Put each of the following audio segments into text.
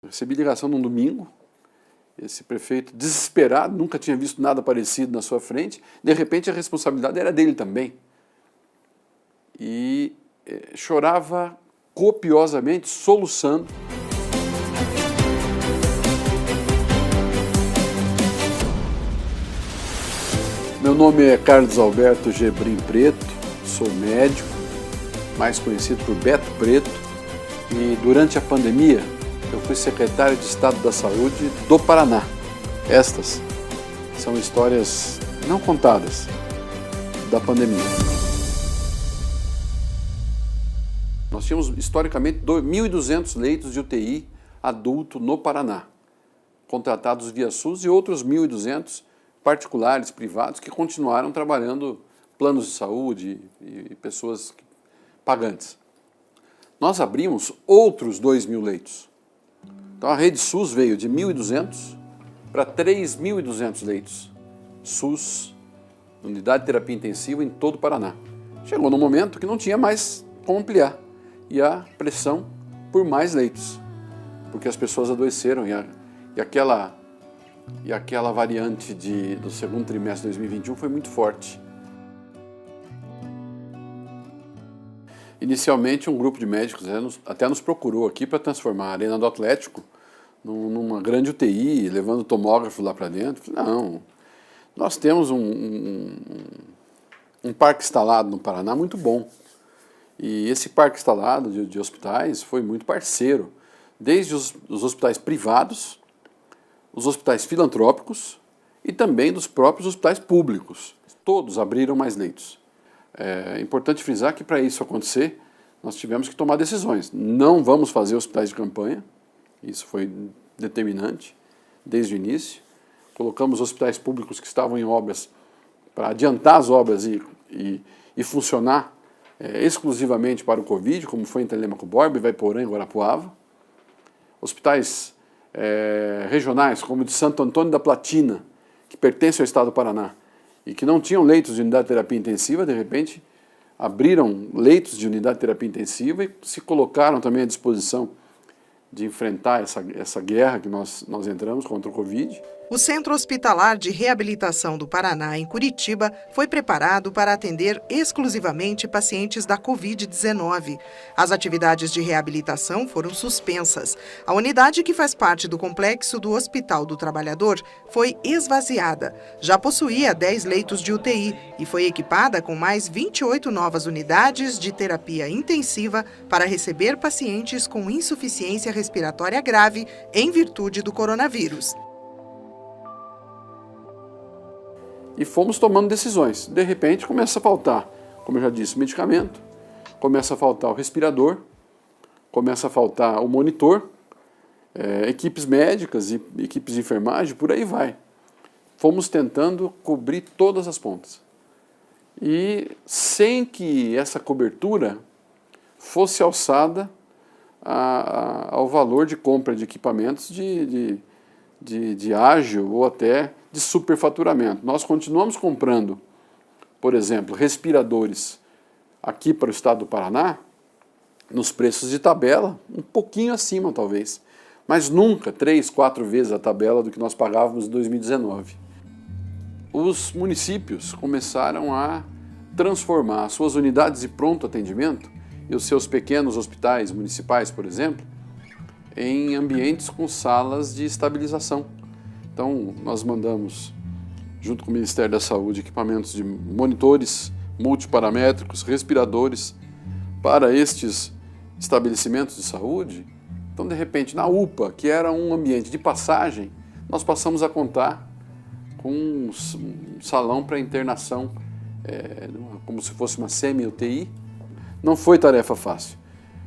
Recebi ligação num domingo, esse prefeito desesperado, nunca tinha visto nada parecido na sua frente, de repente a responsabilidade era dele também. E chorava copiosamente, soluçando. Meu nome é Carlos Alberto Gebrim Preto, sou médico, mais conhecido por Beto Preto, e durante a pandemia eu fui secretário de Estado da Saúde do Paraná. Estas são histórias não contadas da pandemia. Nós tínhamos historicamente 1.200 leitos de UTI adulto no Paraná, contratados via SUS, e outros 1.200 particulares, privados, que continuaram trabalhando planos de saúde e pessoas pagantes. Nós abrimos outros 2.000 leitos. Então a rede SUS veio de 1.200 para 3.200 leitos. SUS, unidade de terapia intensiva em todo o Paraná. Chegou num momento que não tinha mais como ampliar. E a pressão por mais leitos, porque as pessoas adoeceram e aquela variante do segundo trimestre de 2021 foi muito forte. Inicialmente, um grupo de médicos até nos procurou aqui para transformar a Arena do Atlético numa grande UTI, levando tomógrafo lá para dentro. Não, nós temos um parque instalado no Paraná muito bom. E esse parque instalado de hospitais foi muito parceiro, desde os hospitais privados, os hospitais filantrópicos e também dos próprios hospitais públicos. Todos abriram mais leitos. É importante frisar que para isso acontecer, nós tivemos que tomar decisões. Não vamos fazer hospitais de campanha, isso foi determinante desde o início. Colocamos hospitais públicos que estavam em obras para adiantar as obras e funcionar exclusivamente para o Covid, como foi em Telêmaco Borba, Ivaiporã e Guarapuava. Hospitais regionais, como o de Santo Antônio da Platina, que pertence ao estado do Paraná, e que não tinham leitos de unidade de terapia intensiva, de repente abriram leitos de unidade de terapia intensiva e se colocaram também à disposição de enfrentar essa guerra que nós entramos contra o Covid. O Centro Hospitalar de Reabilitação do Paraná, em Curitiba, foi preparado para atender exclusivamente pacientes da Covid-19. As atividades de reabilitação foram suspensas. A unidade, que faz parte do complexo do Hospital do Trabalhador, foi esvaziada. Já possuía 10 leitos de UTI e foi equipada com mais 28 novas unidades de terapia intensiva para receber pacientes com insuficiência respiratória grave em virtude do coronavírus. E fomos tomando decisões. De repente começa a faltar, como eu já disse, medicamento, começa a faltar o respirador, começa a faltar o monitor, equipes médicas e equipes de enfermagem, por aí vai. Fomos tentando cobrir todas as pontas. E sem que essa cobertura fosse alçada ao valor de compra de equipamentos de ágil ou até de superfaturamento. Nós continuamos comprando, por exemplo, respiradores aqui para o estado do Paraná, nos preços de tabela, um pouquinho acima talvez, mas nunca 3, 4 vezes a tabela do que nós pagávamos em 2019. Os municípios começaram a transformar suas unidades de pronto atendimento e os seus pequenos hospitais municipais, por exemplo, em ambientes com salas de estabilização. Então, nós mandamos, junto com o Ministério da Saúde, equipamentos de monitores multiparamétricos, respiradores, para estes estabelecimentos de saúde. Então, de repente, na UPA, que era um ambiente de passagem, nós passamos a contar com um salão para internação, como se fosse uma semi-UTI. Não foi tarefa fácil,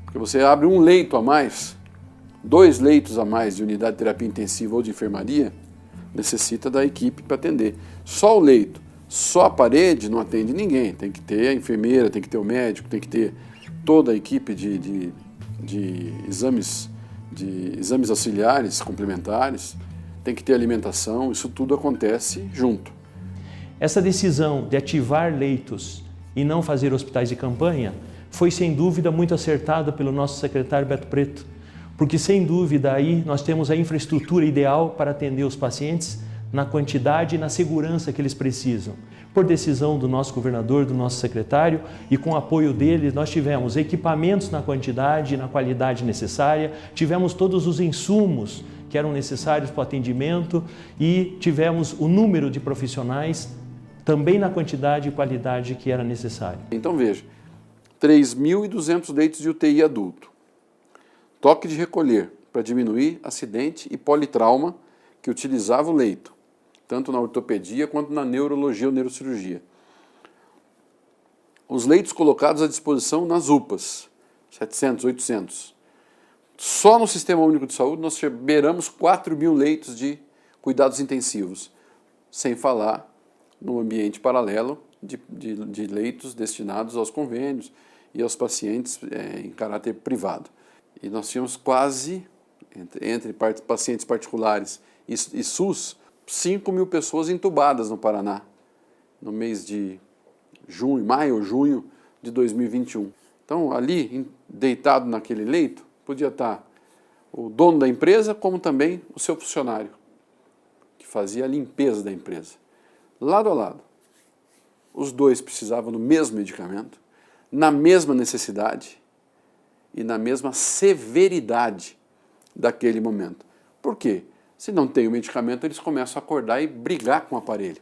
porque você abre um leito a mais, 2 leitos a mais de unidade de terapia intensiva ou de enfermaria, necessita da equipe para atender. Só o leito, só a parede não atende ninguém. Tem que ter a enfermeira, tem que ter o médico, tem que ter toda a equipe de exames auxiliares, complementares, tem que ter alimentação, isso tudo acontece junto. Essa decisão de ativar leitos e não fazer hospitais de campanha foi sem dúvida muito acertada pelo nosso secretário Beto Preto, porque sem dúvida aí nós temos a infraestrutura ideal para atender os pacientes na quantidade e na segurança que eles precisam. Por decisão do nosso governador, do nosso secretário, e com o apoio dele, nós tivemos equipamentos na quantidade e na qualidade necessária, tivemos todos os insumos que eram necessários para o atendimento e tivemos o número de profissionais também na quantidade e qualidade que era necessário. Então veja, 3.200 leitos de UTI adulto, toque de recolher para diminuir acidente e politrauma que utilizava o leito, tanto na ortopedia quanto na neurologia ou neurocirurgia. Os leitos colocados à disposição nas UPAs, 700, 800. Só no Sistema Único de Saúde nós beiramos 4.000 leitos de cuidados intensivos, sem falar no ambiente paralelo de leitos destinados aos convênios e aos pacientes em caráter privado. E nós tínhamos quase, entre pacientes particulares e SUS, 5.000 pessoas entubadas no Paraná, no mês de maio ou junho de 2021. Então, ali, deitado naquele leito, podia estar o dono da empresa, como também o seu funcionário, que fazia a limpeza da empresa. Lado a lado. Os dois precisavam do mesmo medicamento, na mesma necessidade e na mesma severidade daquele momento. Por quê? Se não tem o medicamento, eles começam a acordar e brigar com o aparelho,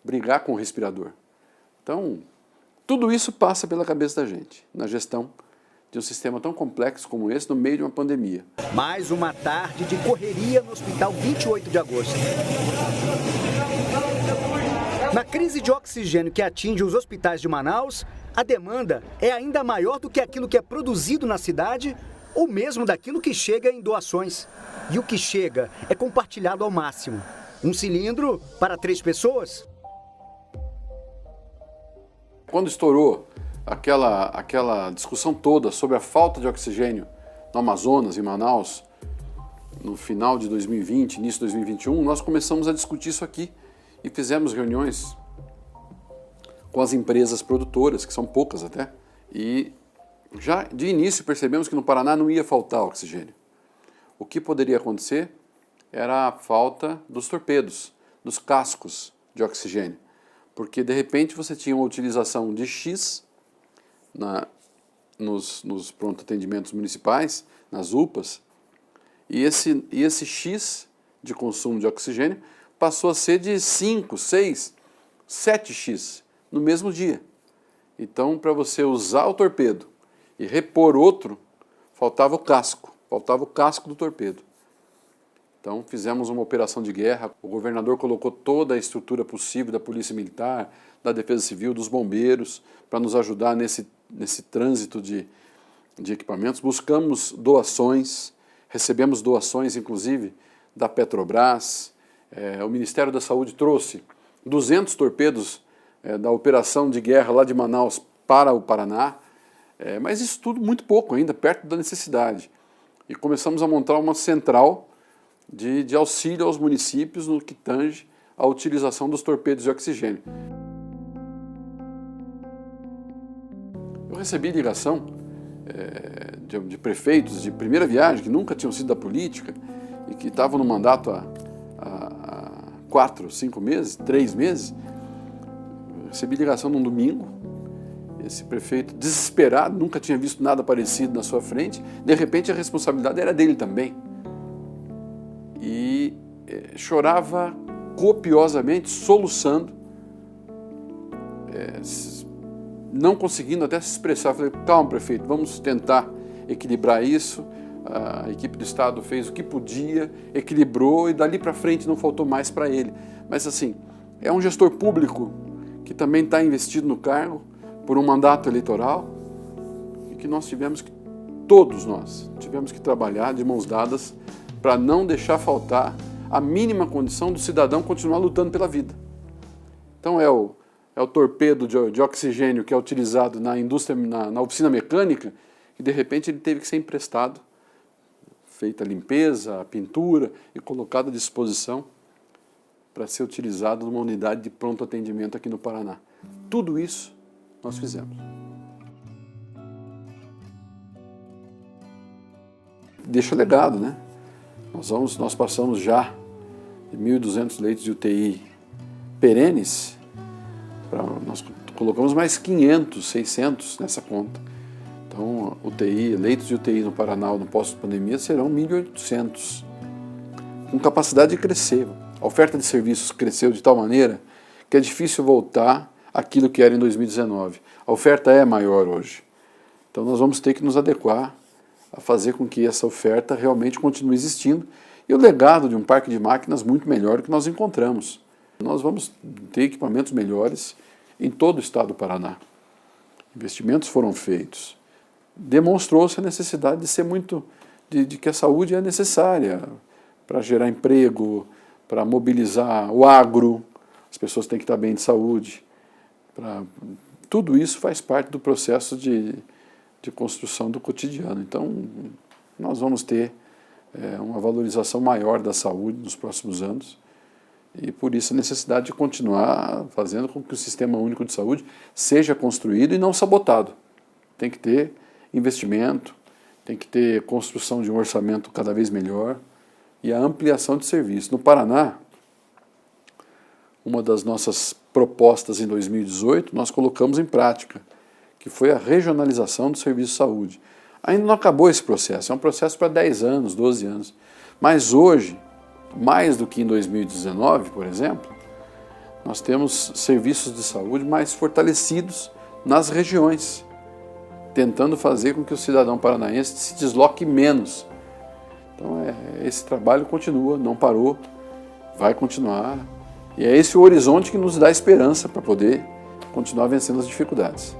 brigar com o respirador. Então, tudo isso passa pela cabeça da gente, na gestão de um sistema tão complexo como esse, no meio de uma pandemia. Mais uma tarde de correria no Hospital 28 de Agosto. Na crise de oxigênio que atinge os hospitais de Manaus, a demanda é ainda maior do que aquilo que é produzido na cidade ou mesmo daquilo que chega em doações. E o que chega é compartilhado ao máximo. Um cilindro para 3 pessoas. Quando estourou aquela discussão toda sobre a falta de oxigênio no Amazonas, em Manaus, no final de 2020, início de 2021, nós começamos a discutir isso aqui e fizemos reuniões com as empresas produtoras, que são poucas até, e já de início percebemos que no Paraná não ia faltar oxigênio. O que poderia acontecer era a falta dos torpedos, dos cascos de oxigênio, porque de repente você tinha uma utilização de X nos pronto-atendimentos municipais, nas UPAs, e esse X de consumo de oxigênio passou a ser de 5, 6, 7X no mesmo dia. Então, para você usar o torpedo e repor outro, faltava o casco do torpedo. Então, fizemos uma operação de guerra, o governador colocou toda a estrutura possível da Polícia Militar, da Defesa Civil, dos bombeiros, para nos ajudar nesse trânsito de equipamentos. Buscamos doações, recebemos doações, inclusive, da Petrobras. O Ministério da Saúde trouxe 200 torpedos da operação de guerra lá de Manaus para o Paraná, mas isso tudo muito pouco ainda, perto da necessidade. E começamos a montar uma central de auxílio aos municípios no que tange à utilização dos torpedos de oxigênio. Eu recebi ligação de prefeitos de primeira viagem, que nunca tinham sido da política e que estavam no mandato há 4, 5 meses, 3 meses. Eu recebi ligação num domingo, esse prefeito desesperado, nunca tinha visto nada parecido na sua frente, de repente a responsabilidade era dele também. E chorava copiosamente, soluçando, não conseguindo até se expressar. Eu falei, calma, prefeito, vamos tentar equilibrar isso. A equipe do Estado fez o que podia, equilibrou e dali para frente não faltou mais para ele. Mas assim, é um gestor público que também está investido no cargo por um mandato eleitoral e que todos nós tivemos que trabalhar de mãos dadas para não deixar faltar a mínima condição do cidadão continuar lutando pela vida. Então é o torpedo de oxigênio que é utilizado na indústria, na oficina mecânica, e de repente ele teve que ser emprestado, feita a limpeza, a pintura e colocado à disposição para ser utilizado numa unidade de pronto atendimento aqui no Paraná. Tudo isso nós fizemos. deixa legado, né? Nós passamos já de 1.200 leitos de UTI perenes, nós colocamos mais 500, 600 nessa conta. Então, leitos de UTI no Paraná no pós-pandemia serão 1.800, com capacidade de crescer. A oferta de serviços cresceu de tal maneira que é difícil voltar àquilo que era em 2019. A oferta é maior hoje. Então, nós vamos ter que nos adequar a fazer com que essa oferta realmente continue existindo e o legado de um parque de máquinas muito melhor do que nós encontramos. Nós vamos ter equipamentos melhores em todo o estado do Paraná. Investimentos foram feitos. Demonstrou-se a necessidade de que a saúde é necessária para gerar emprego, para mobilizar o agro, as pessoas têm que estar bem de saúde. Tudo isso faz parte do processo de construção do cotidiano. Então, nós vamos ter uma valorização maior da saúde nos próximos anos e, por isso, a necessidade de continuar fazendo com que o Sistema Único de Saúde seja construído e não sabotado. Tem que ter investimento, tem que ter construção de um orçamento cada vez melhor e a ampliação de serviços. No Paraná, uma das nossas propostas em 2018, nós colocamos em prática, que foi a regionalização do serviço de saúde. Ainda não acabou esse processo, é um processo para 10 anos, 12 anos. Mas hoje, mais do que em 2019, por exemplo, nós temos serviços de saúde mais fortalecidos nas regiões, tentando fazer com que o cidadão paranaense se desloque menos. Então, esse trabalho continua, não parou, vai continuar. E é esse o horizonte que nos dá esperança para poder continuar vencendo as dificuldades.